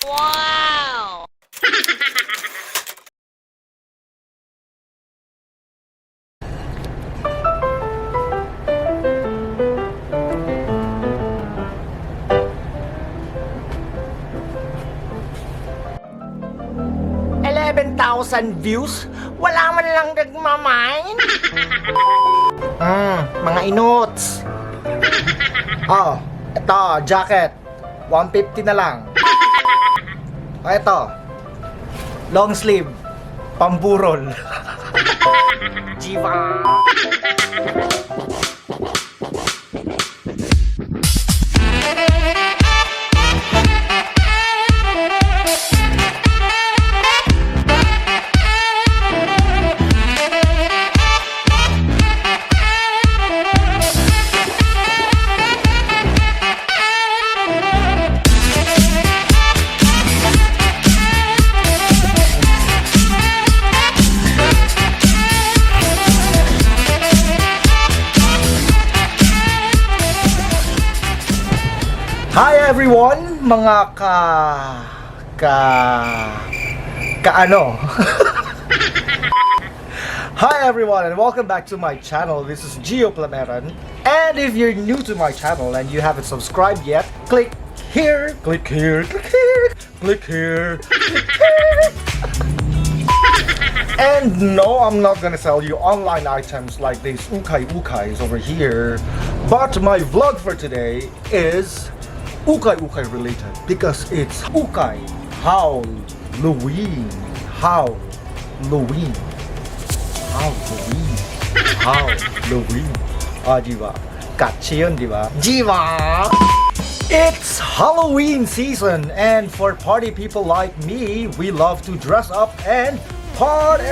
Wow! 11,000 views? Wala man lang nagmamain? Mga inots. Oh, ito, jacket. 150 na lang. Oh, ito. Long sleeve. Pamburol. Jiva. Hi everyone, mga ano? Hi everyone and welcome back to my channel. This is Gio Plameran. And if you're new to my channel and you haven't subscribed yet, click here, click here, click here, click here, click here. And no, I'm not gonna sell you online items like these Ukay-Ukays over here. But my vlog for today is Ukay-Ukay related because it's Ukay, HAUL-LOWEEN, HAUL-LOWEEN, HAUL-LOWEEN, HAUL-LOWEEN. Ah, diba? Catchy yun, diba? Diba? It's Halloween season, and for party people like me, we love to dress up and party!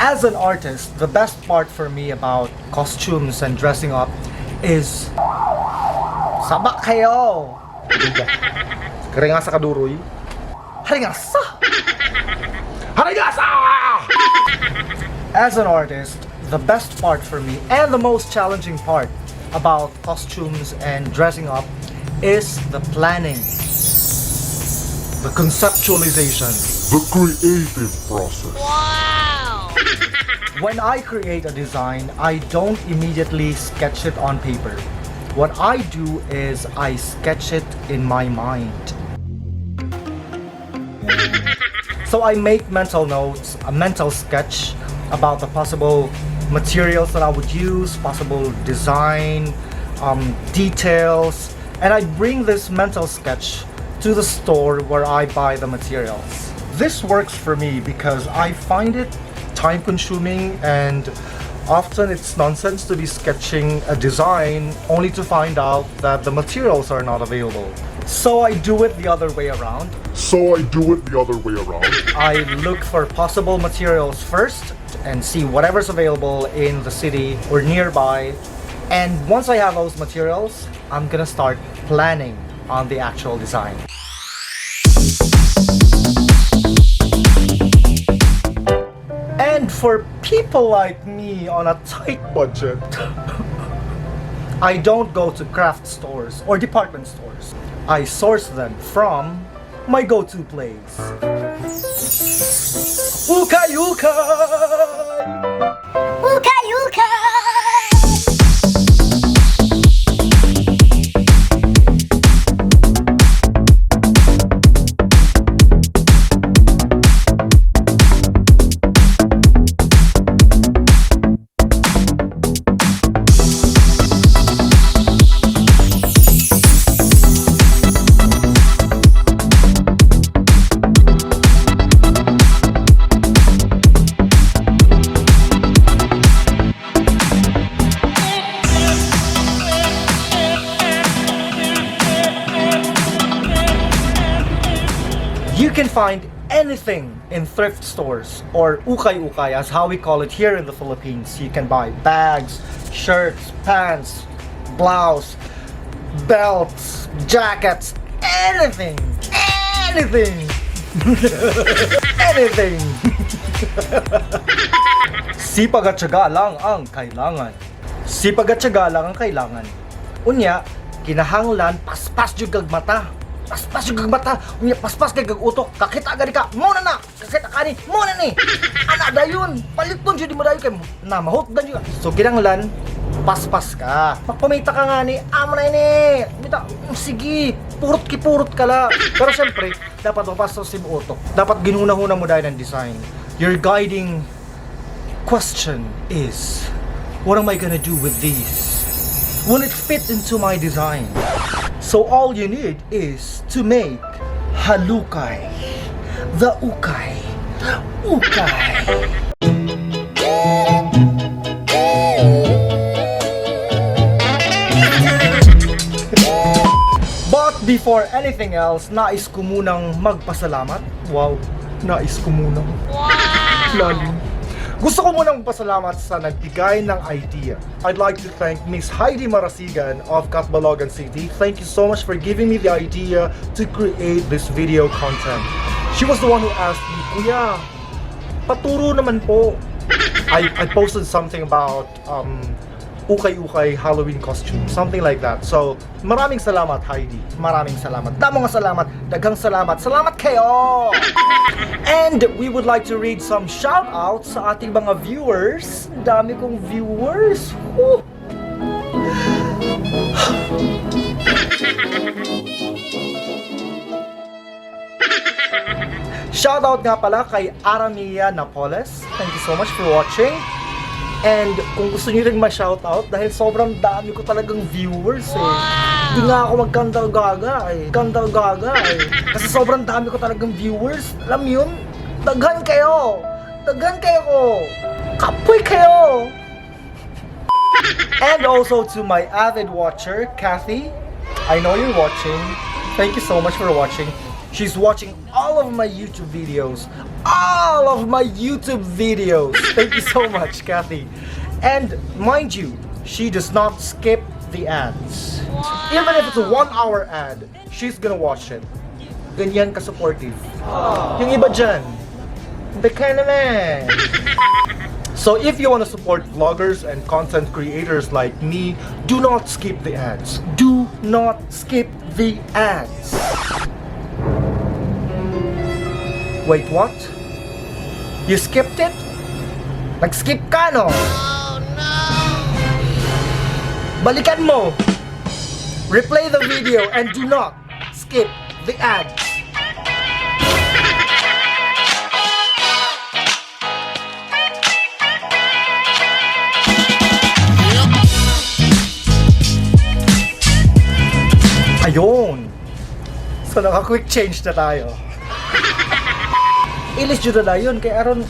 As an artist, the best part for me about costumes and dressing up is sabak kayo! Karingasa kaduroy. Haringasa! Haringasa! As an artist, the best part for me and the most challenging part about costumes and dressing up is the planning, the conceptualization, the creative process. Wow! When I create a design, I don't immediately sketch it on paper. What I do is I sketch it in my mind. So I make mental notes, a mental sketch about the possible materials that I would use, possible design, details, and I bring this mental sketch to the store where I buy the materials. This works for me because I find it time-consuming and often it's nonsense to be sketching a design only to find out that the materials are not available. So I do it the other way around. I look for possible materials first and see whatever's available in the city or nearby. And once I have those materials, I'm gonna start planning on the actual design. And for people like me on a tight budget, I don't go to craft stores or department stores. I source them from my go-to place. Ukay-Ukay! Ukay-Ukay! You can find anything in thrift stores, or Ukay-Ukay as how we call it here in the Philippines. You can buy bags, shirts, pants, blouse, belts, jackets, anything, anything, anything. Sipag at tiyaga lang ang kailangan. Sipag at tiyaga lang ang kailangan. Unya, kinahanglan paspas jud kag mata. Paspas jud kag mata. Unya paspas kag utok. Kakita gani ka. Mo na. Kakita kani. Mo na ni. Ana dayon. Paliton jud mo dayon kay na mahutdan jud. So kinahanglan paspas ka. Magpamita ka nga ni. Amo na ini. Mita, sige. Purot ka la. Pero syempre, dapat mapastos si utok. Dapat ginhuna-huna mo dayon ang design. Your guiding question is, what am I gonna do with these? Will it fit into my design? So all you need is to make halukay. The ukay. Ukay. But before anything else, nais ko munang magpasalamat. Wow, nais ko munang. Lalim. Gusto ko munang pasalamat sa nagbigay ng idea. I'd like to thank Miss Heidi Marasigan of Catbalogan City. Thank you so much for giving me the idea to create this video content. She was the one who asked me, Kuya, paturo naman po. I posted something about Ukay-Ukay Halloween costume, something like that. So, maraming salamat Heidi. Maraming salamat. Damo nga salamat. Daghang salamat. Salamat kayo! And we would like to read some shout-outs sa ating mga viewers. Dami kong viewers. Woo! Shoutout nga pala kay Aramia Napoles. Thank you so much for watching. And kung gusto niyo rin ma-shoutout, dahil sobrang dami ko talagang viewers eh. Hindi nga ako magkandal-gaga eh. Kasi sobrang dami ko talagang viewers. Alam yun? Daghan kayo! Daghan kayo! Kapoy kayo! And also to my avid watcher, Kathy. I know you're watching. Thank you so much for watching. She's watching all of my YouTube videos. All of my YouTube videos. Thank you so much, Kathy. And mind you, she does not skip the ads. Even if it's a 1-hour ad, she's gonna watch it. Ganyan ka-supportive. Yung iba dyan, baka naman. So if you want to support vloggers and content creators like me, do not skip the ads. Do not skip the ads. Wait, what? You skipped it? Nag-skip ka, no? Oh, no! Balikan mo! Replay the video and do not skip the ads. Ayun! So naka-quick change na tayo. Ilis jud na yun, kay aron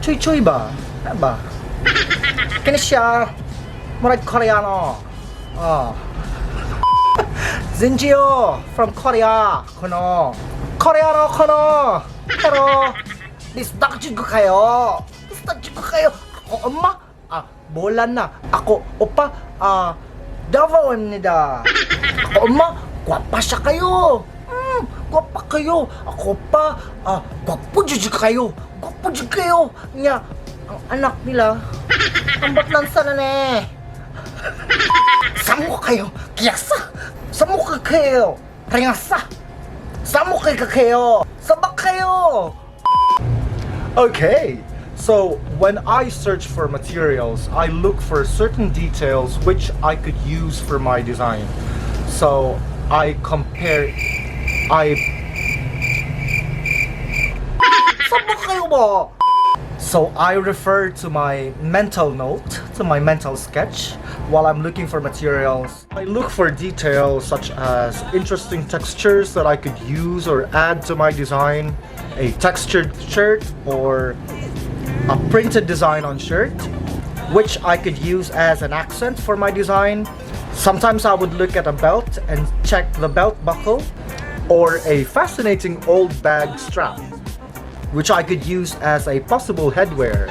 choy-choy ba? Ano ba? Kani siya, murag Koreano. Zinjio from Korea, kono. Koreano kono. Pero, disdak jud ko kayo. Disdak jud ko kayo. Ako 엄마, bolan na. Ako opa, Davaon입니다. Ako 엄마, gwapa siya kayo. Gwapa kayo. Ako pa, gwapo jud kayo. Gwapo jud kayo. Nya, ang anak nila, ambat lang sana ne. Samo kayo. Kiyasa. Samo kayo. Ringasa. Samo kayo. Sabak kayo. Okay. So, when I search for materials, I look for certain details which I could use for my design. So, I compare. So I refer to my mental note, to my mental sketch, while I'm looking for materials. I look for details such as interesting textures that I could use or add to my design, a textured shirt or a printed design on shirt, which I could use as an accent for my design. Sometimes I would look at a belt and check the belt buckle, or a fascinating old bag strap, which I could use as a possible headwear.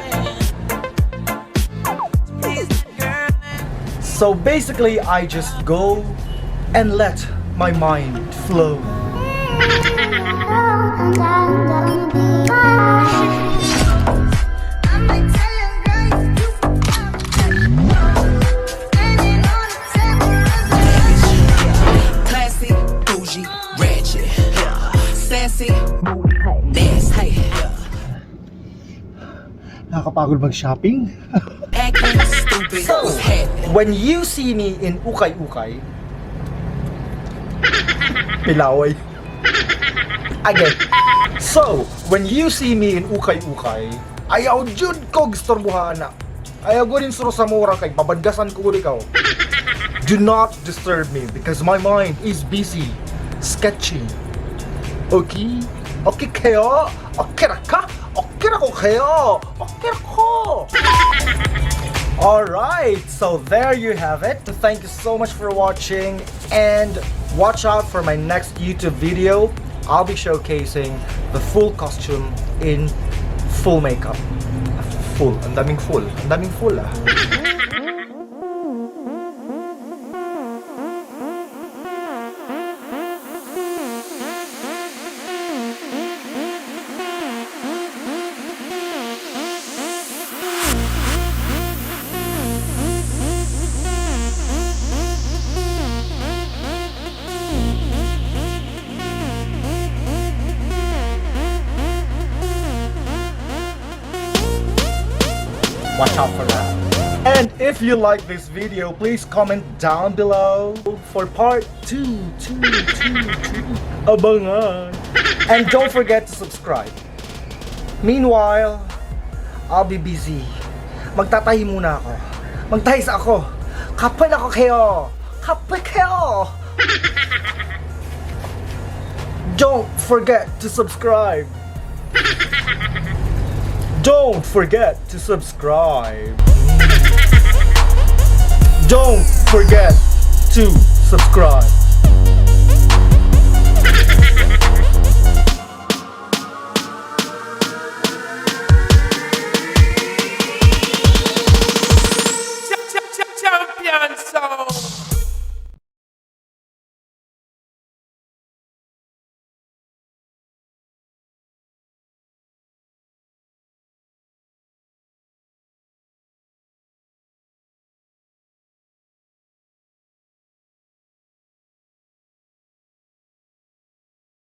So basically, I just go and let my mind flow. Classy, bougie, ratchet, sassy, nasty, Nakakapagod mag-shopping. acting stupid. What's happening? When you see me in Ukay-Ukay, Pilaway. Again. So, when you see me in Ukay-Ukay, ayaw jud ko gistorbuhan na. Ayaw ko rin suro sa mura kay babadgasan ko ikaw. Do not disturb me because my mind is busy sketching. Okay? Okay kayo? Okay na ka? Okay na ko kayo? Okay na ko? Alright, so there you have it. Thank you so much for watching and watch out for my next YouTube video. I'll be showcasing the full costume in full makeup. Full, ang daming full. Ang daming full ah. Watch out for that. And if you like this video, please comment down below for part 2. Abangan. And don't forget to subscribe. Meanwhile, I'll be busy. Magtatahi muna ako. Magtahis ako. Kapal ako kayo. Kapal kayo. Don't forget to subscribe. Don't forget to subscribe. Don't forget to subscribe. Champion sound.